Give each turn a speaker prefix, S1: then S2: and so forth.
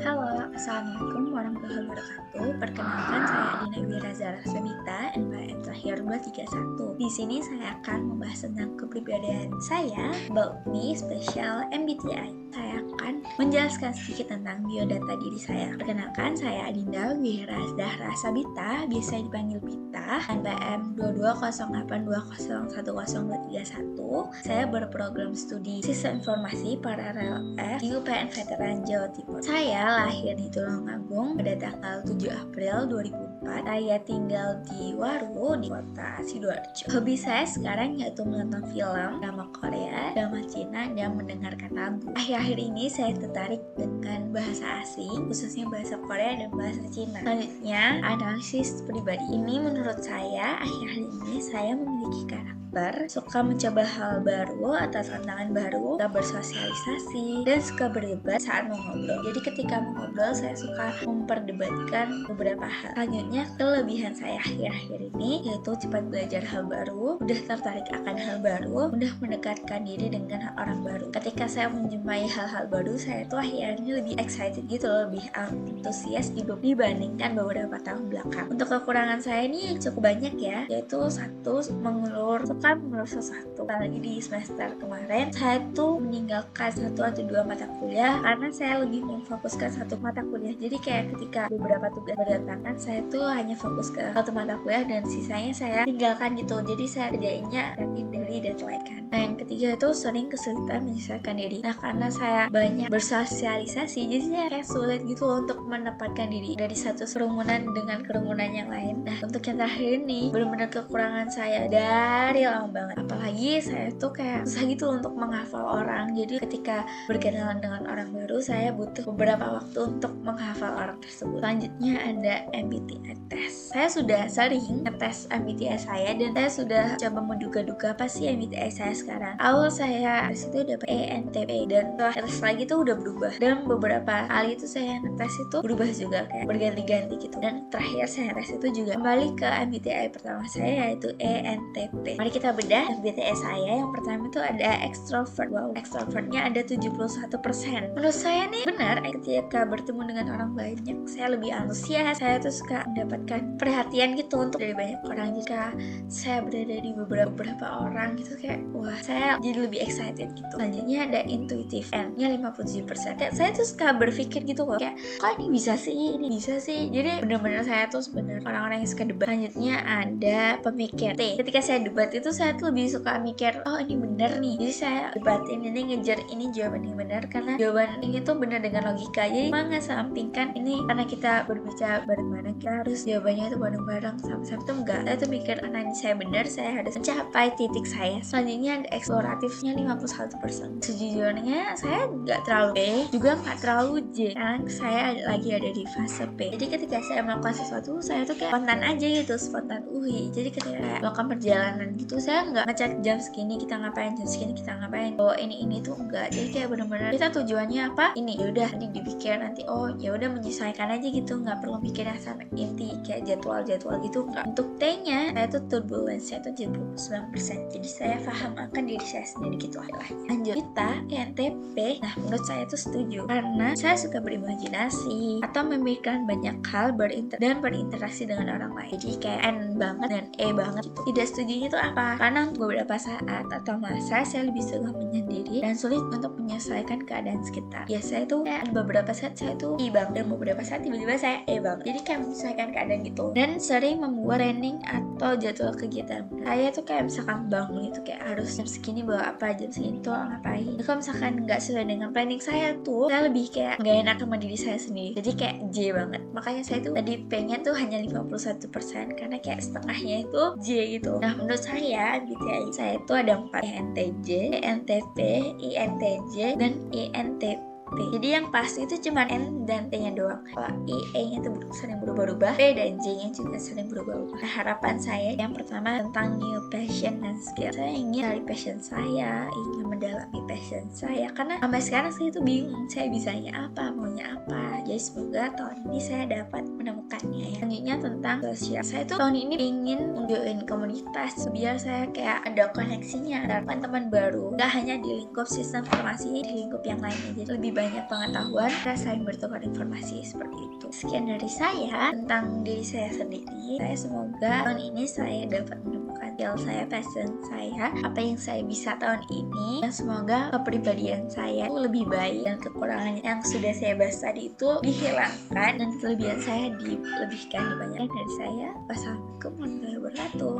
S1: Halo, Assalamualaikum warahmatullahi wabarakatuh. Perkenalkan, saya Adina Wira Zara Sabita, NPM terakhir 231. Di sini saya akan membahas tentang kepribadian saya, about me, spesial MBTI. Saya akan menjelaskan sedikit tentang biodata diri saya. Perkenalkan, saya Adinda Wira Zahra Sabita, biasa dipanggil Pita, NPM 2208201031. Saya berprogram studi Sistem Informasi Paralel F di UPN Veteran Jawa Timur. Saya lahir di Tulungagung pada tanggal 7 April 2004. Saya tinggal di Waru di kota Sidoarjo. Hobi saya sekarang yaitu menonton film, drama Korea, drama Cina, dan mendengarkan lagu. Akhir-akhir ini saya tertarik dengan bahasa asing, khususnya bahasa Korea dan bahasa Cina. Selanjutnya, analisis pribadi. Ini menurut saya, akhir-akhir ini saya memiliki karakter suka mencoba hal baru atau tantangan baru, suka bersosialisasi, dan suka berdebat saat mengobrol. Jadi ketika mengobrol, saya suka memperdebatkan beberapa hal. Selanjutnya, kelebihan saya akhir-akhir ini yaitu cepat belajar hal baru, mudah tertarik akan hal baru, mudah mendekatkan diri dengan orang baru. Ketika saya menjumpai hal-hal baru, saya tuh akhirnya lebih excited gitu, lebih antusias dibandingkan beberapa tahun belakang. Untuk kekurangan saya ini cukup banyak ya, yaitu satu, suka mengulur sesuatu. Apalagi di semester kemarin, saya tuh meninggalkan satu atau dua mata kuliah karena saya lebih memfokuskan satu mata kuliah. Jadi kayak ketika beberapa tugas berdatangan, saya tuh hanya fokus ke satu mata kuliah dan sisanya saya tinggalkan gitu. Jadi saya kerjainnya dari deadline kan. Nah, yang ketiga itu sering kesulitan menyesuaikan diri. Nah, karena saya banyak bersosialisasi, jadi saya kayak sulit gitu loh untuk menempatkan diri dari satu kerumunan dengan kerumunan yang lain. Nah, untuk yang terakhir ini benar-benar kekurangan saya dari lama banget. Apalagi saya tuh kayak susah gitu loh untuk menghafal orang. Jadi ketika berkenalan dengan orang baru, saya butuh beberapa waktu untuk menghafal orang tersebut. Selanjutnya ada MBTI test. Saya sudah sering ngetes MBTI saya dan saya sudah coba menduga-duga apa sih MBTI saya sekarang. Awal saya tes itu dapat ENTP dan setelah tes lagi tuh udah berubah. Dan beberapa kali itu saya ngetes itu berubah juga, kayak berganti-ganti gitu. Dan terakhir saya tes itu juga kembali ke MBTI pertama saya yaitu ENTP. Mari kita bedah MBTI saya. Yang pertama itu ada extrovert. Wow, extrovertnya ada 71%. Menurut saya nih benar, ketika bertemu dengan orang banyak saya lebih antusias. Saya tuh suka mendapatkan perhatian gitu untuk dari banyak orang. Jika saya berada di beberapa orang gitu kayak wah, saya jadi lebih excited gitu. Selanjutnya ada intuitive, N-nya 57%. Kayak saya tuh suka berpikir gitu loh, kayak kok ini bisa sih. Jadi benar-benar saya tuh sebenarnya orang-orang yang suka debat. Selanjutnya ada pemikir, T. Ketika saya debat itu saya tuh lebih suka mikir, oh ini benar nih, jadi saya debatin ini, ngejar ini jawaban yang benar karena jawaban ini tuh benar dengan logika. Jadi mengesampingkan ini karena kita berbicara bareng-bareng, kita harus jawabannya itu bareng-bareng. Sama-sama itu enggak, saya tuh mikir karena ini saya benar, saya harus mencapai titik saya. Selanjutnya ada eksploratifnya 51%. Sejujurnya saya nggak terlalu B, juga nggak terlalu J. Sekarang saya lagi ada di fase P. Jadi ketika saya melakukan sesuatu, saya tuh kayak spontan aja gitu, spontan uhi. Jadi ketika melakukan perjalanan gitu, saya nggak ngecek jam segini kita ngapain, jam segini kita ngapain. Oh ini tuh enggak. Jadi kayak benar-benar kita tujuannya apa? Ini ya udah nanti dipikir nanti. Oh ya udah menyesuaikan aja gitu, nggak perlu mikir yang sampai inti kayak jadwal gitu enggak. Untuk T-nya saya tuh turbulence, saya tuh 79%. Jadi saya paham akan diri saya sendiri gitu istilahnya. Lanjut kita ENTP. Nah, menurut saya tuh setuju karena saya suka berimajinasi atau memikirkan banyak hal dan berinteraksi dengan orang lain. Jadi kayak N banget dan E banget gitu. Tidak setujunya itu apa? Karena untuk beberapa saat atau masa saya lebih suka menyendiri dan sulit untuk menyesuaikan keadaan sekitar. Biasanya tuh kayak beberapa saat saya tuh I banget dan beberapa saat tiba-tiba saya E banget. Jadi kayak menyesuaikan keadaan gitu. Dan sering membuat planning atau jadwal kegiatan. Saya tuh kayak misalkan bangun itu kayak harus jam segini bawa apa, jam segini tuh ngapain. Jadi kalau misalkan nggak sesuai dengan planning saya tuh, saya lebih kayak nggak enak sama diri saya sendiri. Jadi kayak J banget. Makanya saya tuh tadi pengen tuh hanya 51% karena kayak setengahnya itu J gitu. Nah, menurut saya MBTI saya tuh ada 4, ENTJ, ENTP, INTJ, dan INTP. Jadi yang pasti itu cuma N dan T-nya doang. Kalau I, E-nya itu sering berubah-ubah, P dan J-nya juga sering berubah-ubah. Nah, harapan saya yang pertama tentang new passion dan skill. Saya ingin cari passion saya, ingin mendalami passion saya. Karena sampai sekarang saya itu bingung, saya bisanya apa, maunya apa. Jadi semoga tahun ini saya dapat menemukannya ya. Selanjutnya tentang sosial. Saya tuh tahun ini ingin join komunitas biar saya kayak ada koneksinya dan teman-teman baru. Gak hanya di lingkup sistem informasi, di lingkup yang lainnya. Jadi lebih banyak pengetahuan, kita saling bertukar informasi seperti itu. Sekian dari saya tentang diri saya sendiri. Saya semoga tahun ini saya dapat menemukan skill saya, passion saya, apa yang saya bisa tahun ini, dan semoga kepribadian saya itu lebih baik dan kekurangan yang sudah saya bahas tadi itu dihilangkan dan kelebihan saya dilebihkan. Dari saya, wassalamualaikum warahmatullahi wabarakatuh.